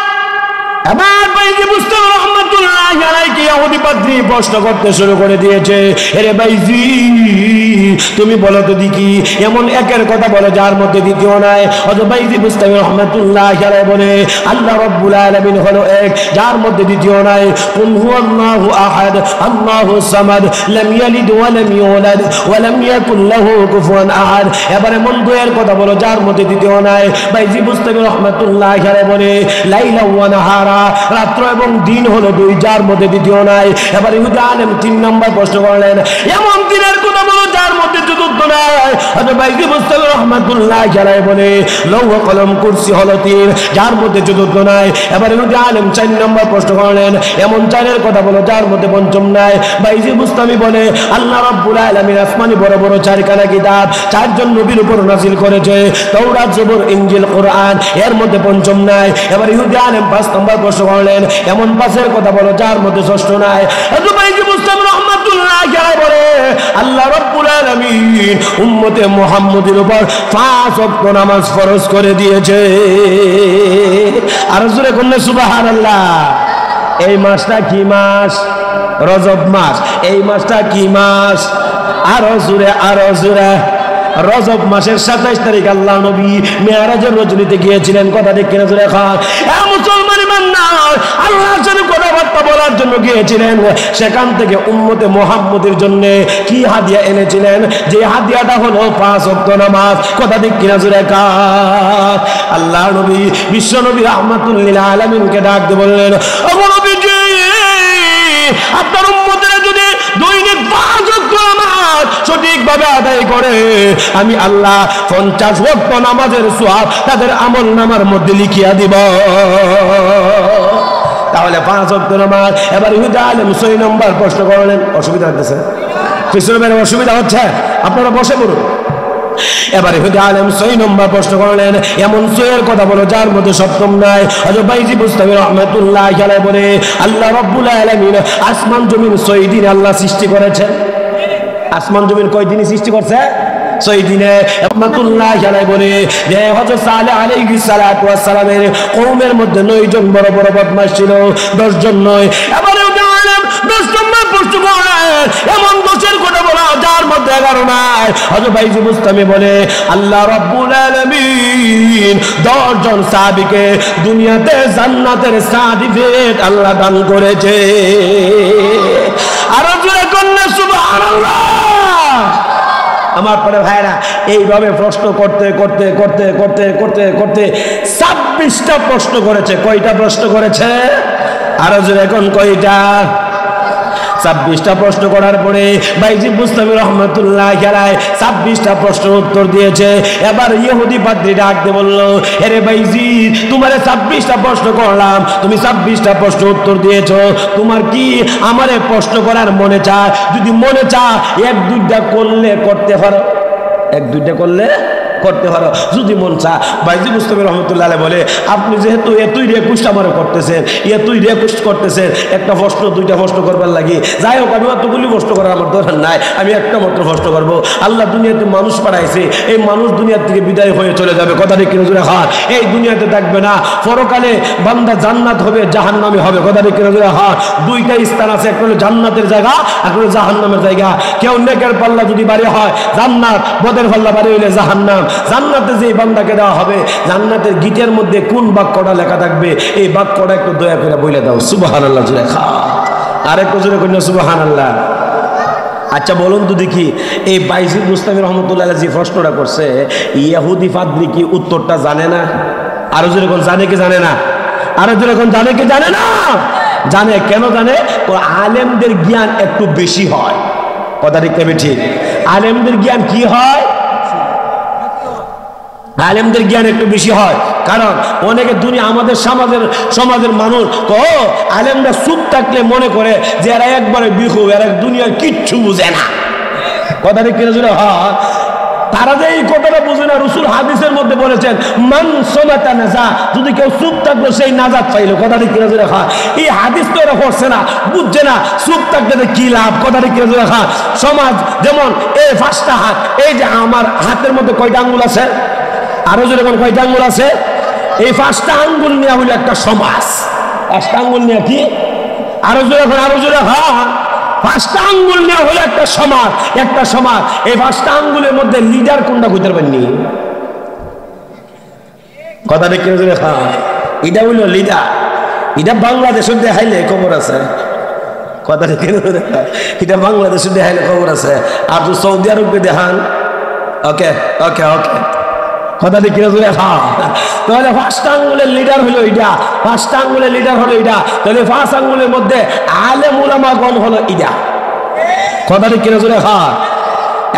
এবার বাইজিদ মুস্তাফি রহমতুল্লাহ আলাইহি ইহুদি পাদ্রী প্রশ্ন করতে শুরু করে দিয়েছে, আরে বাইজিদ তুমি বলো তো দেখি, এমন একের কথা বলে যার মধ্যে দ্বিতীয় নাই। অথবা বাইজিদ মুস্তাফি রহমতুল্লাহ আলাইহি বলে, আল্লাহ রাব্বুল আলামিন হলো এক, যার মধ্যে দ্বিতীয় নাই। কুল হুয়াল্লাহু আহাদ, আল্লাহুস সামাদ, লাম ইয়ালিদ ওয়া লাম ইউলাদ ওয়া লাম ইয়াকুল লাহু কুফুয়ান আহাদ। এবারে মন দুয়ের কথা বলো যার মধ্যে দ্বিতীয় নাই। বাইজিদ মুস্তাফি রহমতুল্লাহ আলাইহি বলে, লাইলা ওয়া নাহারা, রাত্র এবং দিন হলো দুই, যার মধ্যে দ্বিতীয় নাই। এবার ইহুদি আলেম 3 নম্বর প্রশ্ন করলেন, এমন দিনের কথা বলো যার মধ্যে চতুর্থ নাই। বাইজিদ মুস্তাফি রহমতুল্লাহ আলাইহি বলে, লৌহ কলম কুরসি হলো 3, যার মধ্যে চতুর্থ নাই। এবার ইহুদি আলেম 4 নম্বর প্রশ্ন করলেন, এমন 4-এর কথা বলো যার মধ্যে পঞ্চম নাই। বাইজিদ মুস্তাফি বলে, আল্লাহ রাব্বুল আলামিন আসমানি বড় বড় 4খানা কিতাব 4 জন নবীর উপর নাযিল করেছে, তাওরাত, জবুর, ইনজিল, কোরআন, এর মধ্যে পঞ্চম নাই। এবার ইহুদি আলেম 5 নম্বর প্রশ্ন করলেন, এমন 5-এর কথা বলো যার মধ্যে ষষ্ঠ নাই। বাইজিদ মুস্তাফি রহমতুল্লাহ আলাইহি বলে, আল্লাহ রাব্বুল আলামিন উম্মতে মুহাম্মদের উপর 5 ওয়াক্ত নামাজ ফরজ করে দিয়েছে। আর জোরে বললে সুবহানাল্লাহ। এই মাসটা কি মাস? রজব মাস। এই মাসটা কি মাস? আরো জোরে, আরো জোরে। রজব মাসের 27 তারিখ আল্লাহ নবী মেরাজের রজনীতে গিয়েছিলেন। কথা ঠিক কিনা জোরে খান। মুসলমান ইমানদার, আল্লাহর সাথে কথাবার্তা বলার জন্য গিয়েছিলেন। সেখান থেকে উম্মতে মুহাম্মদের জন্য কি হাদিয়া এনেছিলেন? যে হাদিয়াটা হলো 5 ওয়াক্ত নামাজ। কথা ঠিক কিনা জোরে খান। আল্লাহ নবী বিশ্ব নবী রাহমাতুল লিল আলামিনকে ডাক দিয়ে বললেন, ও নবীজি, আপনার উম্মতেরা যদি দৈনিক 5 ওয়াক্ত নামাজ সঠিকভাবে আদায় করে, আমি আল্লাহ 50 ওয়াক্ত নামাজের সওয়াব তাদের আমল নামার মধ্যে লিখিয়া দিব। তাহলে 5 ওয়াক্ত নামাজ। এবার ইহুদি আলেম 6 নম্বর প্রশ্ন করলেন। অসুবিধা হচ্ছে? পিছনে অসুবিধা হচ্ছে? আপনারা বসে পড়ুন, এবারে হুদি আলেম 6 নম্বর প্রশ্ন করলেন, এমন সইয়ের কথা বলো যার মধ্যে সপ্তম নাই। হযরত বাইজি বুস্তামি রাহমাতুল্লাহি আলাইহি বলে, আল্লাহ রাব্বুল আলামিন আসমান জমিন 6 দিনে আল্লাহ সৃষ্টি করেছেন। আসমান জমিন কয় দিনে সৃষ্টি করছে? 6 দিনে। রাহমাতুল্লাহি আলাইহি বলে যে হযরত সালেহ আলাইহিস সালাতু ওয়াস সালামের কওমের মধ্যে 9 জন বড় বড় বদমাশ ছিল, 10 জন নয়। এবারে হুদি আলেম 10 নম্বর প্রশ্ন করলেন, এমন 10-এর কথা বলা যার মধ্যে 11 নাই। হযরত বাইজি বুস্তামি বলে, আল্লাহ রাব্বুল আলামিন 10 জন সাহাবীকে দুনিয়াতে জান্নাতের সার্টিফিকেট আল্লাহ দান করেছে। আর জোরে কন্যা সুবহানাল্লাহ। আমার পরে ভাইরা এইভাবে প্রশ্ন করতে করতে করতে করতে করতে করতে 26টা প্রশ্ন করেছে। কয়টা প্রশ্ন করেছে? আরো জোরে এখন কয়টা? 26টা প্রশ্ন করার পরে বাইজি বুস্তামি রাহমাতুল্লাহি আলাইহি 26টা প্রশ্নের উত্তর দিয়েছে। এবার ইহুদি পাদ্রী ডাক দিয়ে বলল, আরে বাইজি, তোমারে 26টা প্রশ্ন করলাম, তুমি 26টা প্রশ্ন উত্তর দিয়েছো, তোমার কি আমারে প্রশ্ন করার মনে চায়? যদি মনে চায় 1-2টা করলে করতে পারো, 1-2টা করলে করতে পারো যদি মন চায়। বাইজি বুস্তামি রাহমাতুল্লাহি আলাইহি বলে, আপনি যেহেতু এতই রিকোয়েস্ট আমারে করতেছেন, এতই রিকোয়েস্ট করতেছেন, একটা প্রশ্ন 2টা প্রশ্ন করবার লাগি, যাই হোক আমি অতগুলি প্রশ্ন করার আমার দরকার নাই, আমি একটা মাত্র প্রশ্ন করব। আল্লাহ দুনিয়াতে মানুষ পাঠাইছে, এই মানুষ দুনিয়ার থেকে বিদায় হয়ে চলে যাবে, কথাটা কি নজরে হাত? এই দুনিয়াতে থাকবে না, পরকালে বান্দা জান্নাত হবে, জাহান্নামে হবে, কথাটা কি নজরে হাত? 2টা স্থান আছে, একটা হলো জান্নাতের জায়গা, একটা হলো জাহান্নামের জায়গা। কেউ নেকের পাল্লা যদি বাড়ি হয় জান্নাত, বদের পাল্লা বাড়ি হইলে জাহান্নাম। জান্নাতে যে বান্দাকে দেওয়া হবে, জান্নাতের গিটের মধ্যে কোন বাক্যটা লেখা থাকবে, এই বাক্যটা একটু দয়া করে বলে দাও। সুবহানাল্লাহ জোরে খা, আরেকটু জোরে কইনা সুবহানাল্লাহ। আচ্ছা বলুন তো দেখি, এই বাইজি বুস্তামি রাহমাতুল্লাহি আলাইহি যে প্রশ্নটা করছে, ইহুদি পাদ্রী কি উত্তরটা জানে না? আরো জোরে কোন জানে কি জানে না? আরো জোরে কোন জানে কি জানে না? জানে। কেন জানে? ও আলেমদের জ্ঞান একটু বেশি হয়, কথা ঠিক তবে ঠিক। আলেমদের জ্ঞান কি হয়? আলেমদের জ্ঞান একটু বেশি হয়। কারণ অনেকে দুনিয়া আমাদের সমাজের মানুষ আলেমরা চুপ থাকলে মনে করে যে এরা একবারে বিহু, এরা দুনিয়ার কিচ্ছু বুঝে না, কথা ঠিক কিনা জোরে হয়। তারা যে এই কথাটা বুঝে না, রাসূল হাদিসের মধ্যে বলেছেন মান সামাতা নাজা, যদি কেউ চুপ থাকলো সেই নাজাত পাইলো, কথা ঠিক কিনা জোরে হয়। এই হাদিস তো এরা পড়ছে না, বুঝছে না, চুপ থাকলে কি লাভ, কথা ঠিক কিনা জোরে হয়। সমাজ যেমন এই 5টা হাত, এই যে আমার হাতের মধ্যে কয়টা আঙ্গুল আছে? আরো জোরে কোন কয়টা আঙ্গুল আছে? এই 5টা আঙ্গুল নিয়ে হইল একটা সমাজ। 5টা আঙ্গুল নিয়ে কি? আরো জোরে কোন, আরো জোরে। হ্যাঁ, 5টা আঙ্গুল নিয়ে হইল একটা সমাজ, একটা সমাজ। এই 5টা আঙ্গুলের মধ্যে লিডার কোনটা কইতে পারেননি, কথা দেখে জোরে। হ্যাঁ, এটা হইল লিডার। এটা বাংলাদেশের দেখাইলে খবর আছে, কথা দেখে জোরে। এটা বাংলাদেশের দেখাইলে খবর আছে। আর তো সৌদি আরবে দেখান, ওকে ওকে ওকে, কথা দেখি না জোরে। হ্যাঁ, তাহলে 5টা আঙ্গুলের লিডার হলো এটা, 5টা আঙ্গুলের লিডার হলো এটা। তাহলে 5 আঙ্গুলের মধ্যে আলেম উলামাগণ হলো এটা, কথা দেখি না জোরে। হ্যাঁ,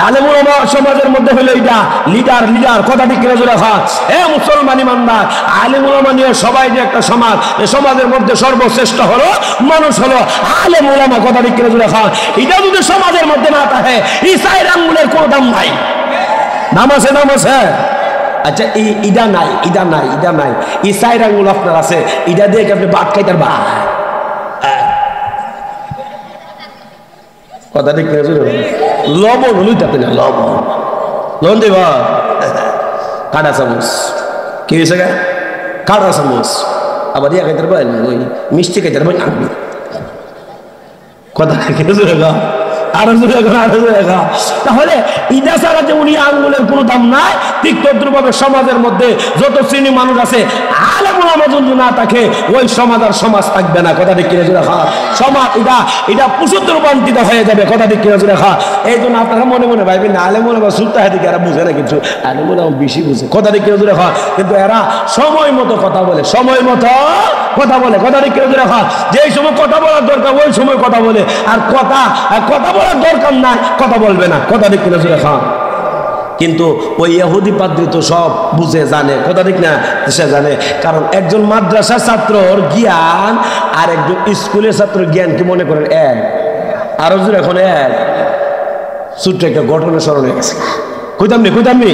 আলেম উলামা সমাজের মধ্যে হলো এটা লিডার, লিডার, কথা ঠিক কিনা জোরে। হ্যাঁ, এ মুসলমান ইমানদার, আলেম উলামা নিয়ে সবাই যে একটা সমাজ, এই সমাজের মধ্যে সর্বশ্রেষ্ঠ হলো মানুষ হলো আলেম উলামা, কথা ঠিক কিনা জোরে। হ্যাঁ, এটা যদি সমাজের মধ্যে না থাকে, এই 4 আঙ্গুলের কোনো দাম নাই। দাম আছে, দাম আছে। আচ্ছা, ইডা নাই, ইডা নাই, ইডা নাই, এই 4 আঙ্গুল আপনার আছে, ইডা দিয়ে কি আপনি ভাত খাইতে পারবা? কথা ঠিক কিনা জোরে। লবণ হলুদ তাতে না, লবণ লবণ দেবা, কাটা চামচ, কি হয়েছে গা? কাটা চামচ। আবার ইয়া খাইতে পারবেন, ওই মিষ্টি খাইতে পারবেন, কথা ঠিক জোরে গা। আরো জোরে, আরো জোরে। তাহলে ইদা ছাড়া যেমন এই আঙ্গুলের কোনো দাম নাই, ঠিক তদ্রুপভাবে সমাজের মধ্যে যত শ্রেণী মানুষ আছে, আলেম উলামা যদি না থাকে, ওই সমাজ আর সমাজ থাকবে না, কথা ঠিক কিনা জোরে। সমাজ এটা পুষুত্ব রূপান্তরিত হয়ে যাবে, কথা ঠিক কিনা জোরে। এই জন্য আপনারা মনে মনে ভাইবেন না আলেম উলামা সুলতা হাদিকে এরা বুঝে না কিছু, আলেম উলামা বেশি বুঝে, কথা ঠিক কিনা জোরে। কিন্তু এরা সময় মতো কথা বলে, সময় মতো কথা বলে, কথা ঠিক কিনা জোরে। যেই সময় কথা বলার দরকার ওই সময় কথা বলে, আর কথা বলার দরকার নাই কথা বলবে না, কথা ঠিক কিনা জোরে। কিন্তু ওই ইহুদি পাদ্রী তো সব বুঝে জানে, কথা ঠিক না, সে জানে। কারণ একজন মাদ্রাসার ছাত্রর জ্ঞান আর একজন স্কুলের ছাত্র জ্ঞান কি মনে করেন এক? আরো জোরে এখন এক। ছোট্ট একটা ঘটনা স্মরণে গেছে, কইতামনি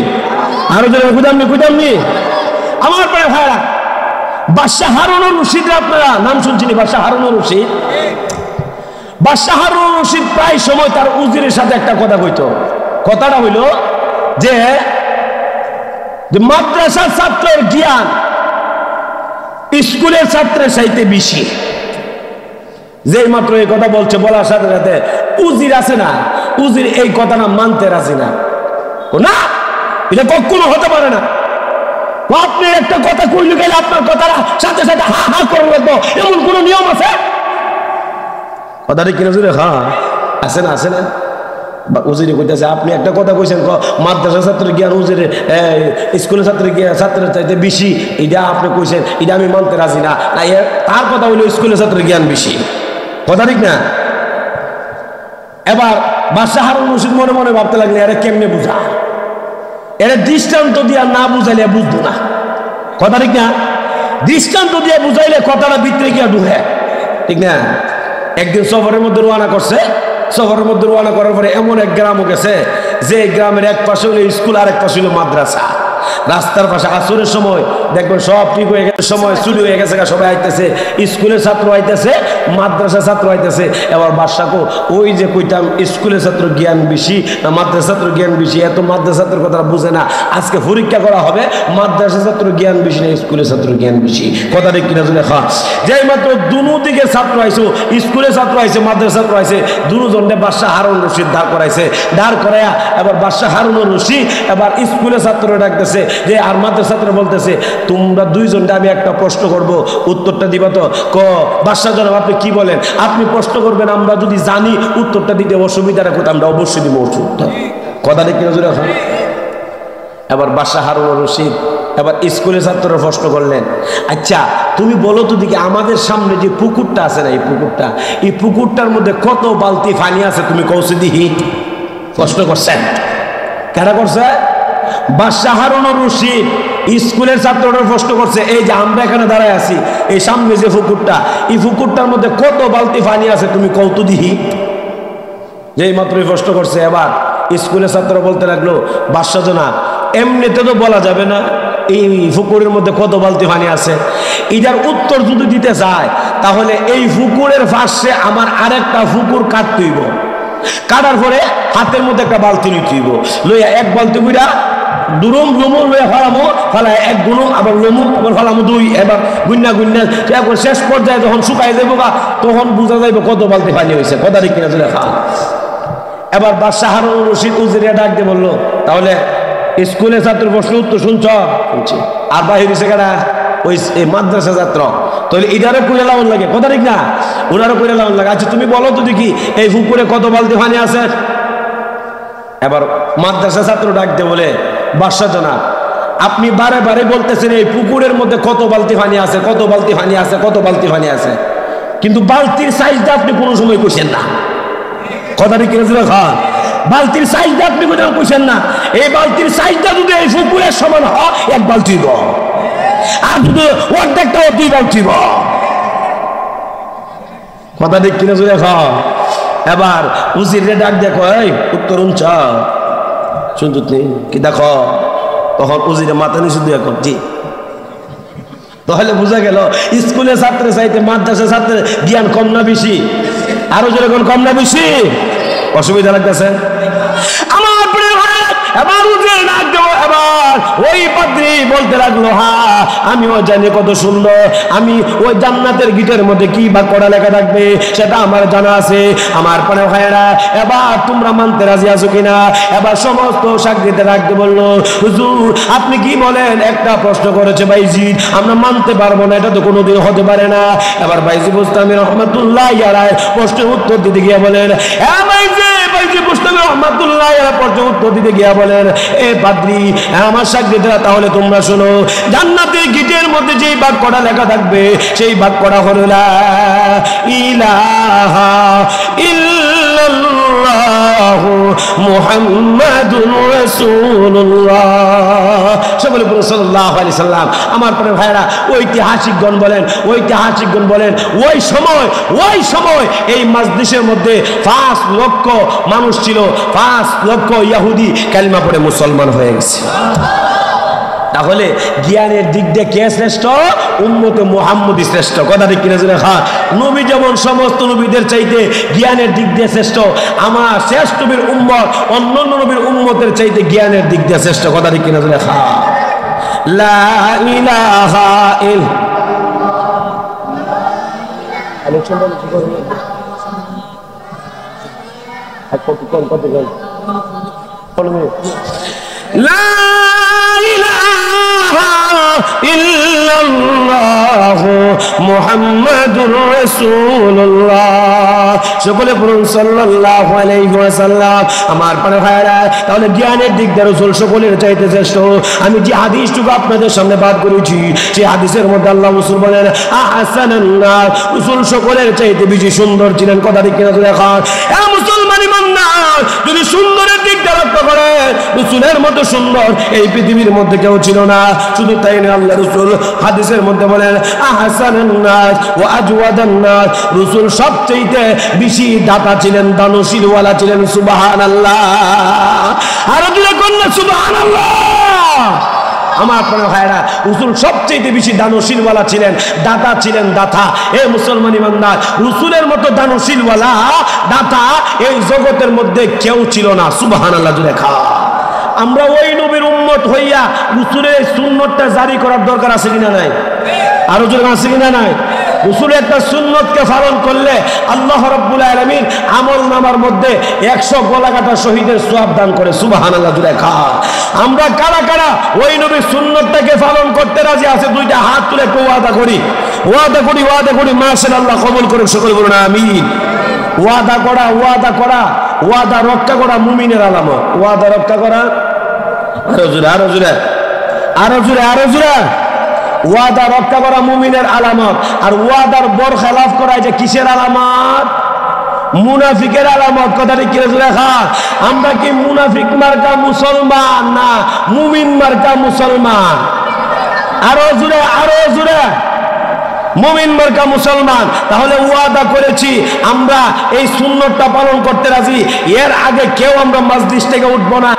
আরো জোরে কইতামনি আমার প্রায় ভাইরা বাদশাহ হারুনুর রশিদ আপনারা নাম শুনছেন বাদশাহ হারুনুর রশিদ বাদশাহ হারুনুর রশিদ প্রায় সময় তার উজিরের সাথে একটা কথা কইতো কথাটা হইল যে মাদ্রাসার ছাত্রের জ্ঞান স্কুলের ছাত্রের চাইতে বেশি যেই মাত্র এই কথা বলছে বলার সাথে সাথে উজির আছে না উজির এই কথাটা মানতে রাজি না না এটা কখনো হতে পারে না আপনি একটা কথা কইলে গেলে আপনার কথাটা সাথে সাথে হা হা করে লাগবো এমন কোন নিয়ম আছে কথাটা কিনা জুড়ে হ্যাঁ আছে না উজিরে কইতেছে আপনি একটা কথা কইছেন মাদ্রাসা ছাত্রের জ্ঞান উজিরে স্কুলের ছাত্রের জ্ঞান ছাত্রের চাইতে বেশি এটা আপনি কইছেন এটা আমি মানতে রাজি না তার কথা হইলো স্কুলের ছাত্রের জ্ঞান বেশি কথা ঠিক না এবার বাদশাহ হারুন রশিদ মনে মনে ভাবতে লাগলে এরা কেমনে বুঝা এরা দৃষ্টান্ত দিয়া না বুঝাইলে বুঝবো না কথা ঠিক না দৃষ্টান্ত দিয়ে বুঝাইলে কথাটা ভিতরে গিয়া ঢুকে ঠিক না একদিন সফরের মধ্যে রওনা করছে সফরের মধ্যে রওনা করার পরে এমন এক গ্রামও গেছে যে গ্রামের এক পাশে হলো স্কুল আর এক পাশে হলো মাদ্রাসা রাস্তার পাশে আসরের সময় দেখবেন সব ঠিক হয়ে গেছে সময় চুরি হয়ে গেছে সবাই আইতেছে স্কুলের ছাত্র আইতেছে মাদ্রাসার ছাত্র আইতেছে এবার বাদশাকে ওই যে কইতাম স্কুলের ছাত্র জ্ঞান বেশি না মাদ্রাসা ছাত্র জ্ঞান বেশি এত মাদ্রাসা ছাত্রের কথা বুঝে না আজকে পরীক্ষা করা হবে মাদ্রাসা ছাত্র জ্ঞান বেশি না স্কুলের ছাত্র জ্ঞান বেশি কথা ঠিক কিনা জুড়ে খা যেই মাত্র দুনো দিকে ছাত্র আইসো স্কুলের ছাত্র আইসে মাদ্রাসা ছাত্র আইসে দুজনকে বাদশাহ হারুন রশিদ দাঁড় করাইয়া এবার বাদশাহ হারুন রশিদ এবার স্কুলের ছাত্র ডাকতেছে যে আর মাদ্রাসা ছাত্র বলতেছে তোমরা দুইজনটা আমি একটা প্রশ্ন করব উত্তরটা দিবা তো বাদশাহ জনাব আপনি কি বলেন আপনি প্রশ্ন করবেন আমরা যদি জানি উত্তরটা দিতে অসুবিধা রাখো আমরা অবশ্যই দিব উত্তর কথা দেখি নজরে এখন এবার বাদশাহ হারুন রশিদ এবার স্কুলের ছাত্ররা প্রশ্ন করলেন আচ্ছা তুমি বলো তো দেখি আমাদের সামনে যে পুকুরটা আছে না এই পুকুরটার মধ্যে কত বালতি পানি আছে তুমি কৌশি দিহি প্রশ্ন করছেন কেনা করছে বাদশাহ হারুন রশিদ স্কুলের ছাত্ররা প্রশ্ন করছে এই যে আমরা এখানে দাঁড়ায় আছি এই সামনে যে পুকুরটা এই পুকুরটার মধ্যে কত বালতি পানি আছে তুমি কৌতুদিহি যেই মাত্রই প্রশ্ন করছে এবার স্কুলের ছাত্র বলতে লাগলো বাদশাহ জনাব এমনিতে তো বলা যাবে না এই পুকুরের মধ্যে কত বালতি পানি আছে এটার উত্তর যদি দিতে চায় তাহলে এই পুকুরের পাশে আমার আরেকটা পুকুর কাটতে হইব কাটার পরে হাতের মধ্যে একটা বালতি নিতে হইব লইয়া এক বালতি কইরা দুরুম লুমু লইয়া ফলামো ফলায় এক গুণম আবার লুমু আবার ফলামো দুই এবার গুন্না একবার শেষ পর্যায়ে যখন শুকাই যাবো তখন বোঝা যাইব কত বালতি পানি হয়েছে কথা ঠিক কিনা জুড়ে খা এবার বাদশাহ হারুন রশিদ উজিরিয়া ডাক দিয়ে বললো তাহলে স্কুলের ছাত্র প্রশ্ন উত্তর শুনছি আর বাহির হয়েছে কেনা ওই মাদ্রাসা ছাত্র তাহলে এটারও কইরা লাউন লাগে কথা ঠিক না ওনারও কইরা লাউন লাগে আচ্ছা তুমি বলো তো দেখি এই পুকুরে কত বালতি পানি আছে এবার মাদ্রাসা ছাত্র ডাক দিয়ে বলে বাদশাহ জনাব আপনি বারে বারে বলতেছেন এই পুকুরের মধ্যে কত বালতি পানি আছে কত বালতি পানি আছে কত বালতি পানি আছে কিন্তু বালতির সাইজটা আপনি কোনো সময় কইছেন না কথা ঠিক কিনা খান বালতির সাইজটা আপনি কোথাও কইছেন না এই বালতির সাইজটা যদি এই পুকুরের সমান হয় এক বালতি আর যদি অর্ধেকটাও দুই বালতি কথা ঠিক কিনা জুড়ে খান এবার উজিরে ডাক দেখো এই উত্তর শুনছি কি দেখো তখন উজিরে মাথা নিচু দিয়ে করছি তাহলে বোঝা গেল স্কুলের ছাত্রের চাইতে মাদ্রাসা ছাত্রের জ্ঞান কম না বেশি আরো যেরকম কম না বেশি অসুবিধা লাগতেছে আমার এবার উজিরে ডাক দেবো এবার ওই পাদ্রী বলতে লাগলো হ্যাঁ আমিও জানি কত সুন্দর আমি ওই জান্নাতের গিটের মধ্যে কি বা করা লেখা থাকবে সেটা আমার জানা আছে আমার পরে ভাইয়েরা এবার তোমরা মানতে রাজি আছো কিনা এবার সমস্ত সাক্ষীতে রাখতে বললো হুজুর আপনি কি বলেন একটা প্রশ্ন করেছে বাইজিদ আমরা মানতে পারবো না এটা তো কোনোদিন হতে পারে না এবার বাইজিদ বুস্তামি রহমাতুল্লাহ আলাইহি প্রশ্নের উত্তর দিতে গিয়ে বলেন হ্যাঁ বাইজিদ বুস্তামি রহমাতুল্লাহ আলাইহি প্রশ্নের উত্তর দিতে গিয়ে বলেন এ পাদ্রী আমার সাক্ষীরা তাহলে তোমরা শোনো জান্নাতের গিটের মধ্যে যেই বাক্যটা লেখা থাকবে সেই বাক্যটা হলো লা ইলাহা ইল্লাল্লাহ মুহাম্মাদুর রাসূলুল্লাহ। সকলে বলুন সাল্লাল্লাহু আলাইহি সাল্লাম। আমার পরে ভাইরা ঐতিহাসিকগণ বলেন ওই সময় এই মজলিসের মধ্যে 5 লক্ষ মানুষ ছিল, 5 লক্ষ ইহুদি কালিমা পড়ে মুসলমান হয়ে গেছে। তাহলে জ্ঞানের দিক দিয়ে কে শ্রেষ্ঠ? উম্মতে মুহাম্মদী শ্রেষ্ঠ। কথা ঠিক কিনা জোরে খান। নবী যেমন সমস্ত নবীদের চাইতে জ্ঞানের দিক দিয়ে শ্রেষ্ঠ, আমার শেষ নবীর উম্মত অন্যান্য নবীর উম্মতের চাইতে জ্ঞানের দিক দিয়ে শ্রেষ্ঠ। কথা ঠিক কিনা জোরে খান। লা ইলাহা ইল্লাল্লাহু মুহাম্মাদুর রাসূলুল্লাহ। সকলে বলুন সাল্লাল্লাহু আলাইহি ওয়াসাল্লাম। আমার প্রিয় ভাইরা, তাহলে জ্ঞানের দিক দিয়ে রাসূল সকলের চাইতে শ্রেষ্ঠ। আমি যে হাদিসটুকু আপনাদের সামনে পাঠ করেছি, সেই হাদিসের মধ্যে আল্লাহ রাসূল বলেন আহসানুন নাস, রাসূল সকলের চাইতে বেশি সুন্দর ছিলেন। কথা ঠিক কিনা দেখান। এ মুসলমান ইমানদার, যদি সুন্দরের দিকটা লক্ষ্য করে, রাসূলের মতো সুন্দর এই পৃথিবীর মধ্যে কেউ ছিল না। শুধু তাই না, আল্লাহ রাসূল হাদিসের মধ্যে বলেন আহসানুন নাস ওয়া আজওয়াদান নাস, রাসূল সবচেয়ে বেশি দাতা ছিলেন, দানশীল ওয়ালা ছিলেন। সুবহানাল্লাহ। আর দিলে কোন সুবহানাল্লাহ। আমার প্রিয় ভাইরা, রাসূল সবচেয়ে বেশি দানশীল ওয়ালা ছিলেন, দাতা ছিলেন, দাতা। এ মুসলমান ইমানদার, রাসূলের মতো দানশীল ওয়ালা দাতা এই জগতের মধ্যে কেউ ছিল না। সুবহানাল্লাহ জুড়ে খা। আমরা ওই নবীর উম্মত হইয়া রাসূলের এই সুন্নতটা জারি করার দরকার আছে কিনা নাই? আরো জোরে আছে কিনা নাই? রাসূলের একটা সুন্নতকে পালন করলে আল্লাহ রাব্বুল আলামিন আমলনামার মধ্যে 100 গলাকাটা শহীদের সওয়াব দান করে। সুবহানাল্লাহ জুড়ে খা। আমরা কারা কারা ওই নবীর সুন্নতটাকে পালন করতে রাজি আছে? দুইটা হাত তুলে ওয়াদা করি মাশাআল্লাহ কবুল করুন। সকলে বলুন আমিন। ওয়াদা রক্ষা করা মুমিনের আলামত। ওয়াদা রক্ষা করা, আরো জোরে ওয়াদা রক্ষা করা মুমিনের আলামত। আর ওয়াদার বরখেলাফ করা যে কিসের আলামত? মুনাফিকের আলামত। কথা ঠিক কিনা জোরে খান। আমরা কি মুনাফিক মার্কা মুসলমান না মুমিন মার্কা মুসলমান? আরো জোরে মুমিন মার্কা মুসলমান। তাহলে ওয়াদা করেছি আমরা এই সুন্নতটা পালন করতে রাজি। এর আগে কেউ আমরা মজলিস থেকে উঠবো না।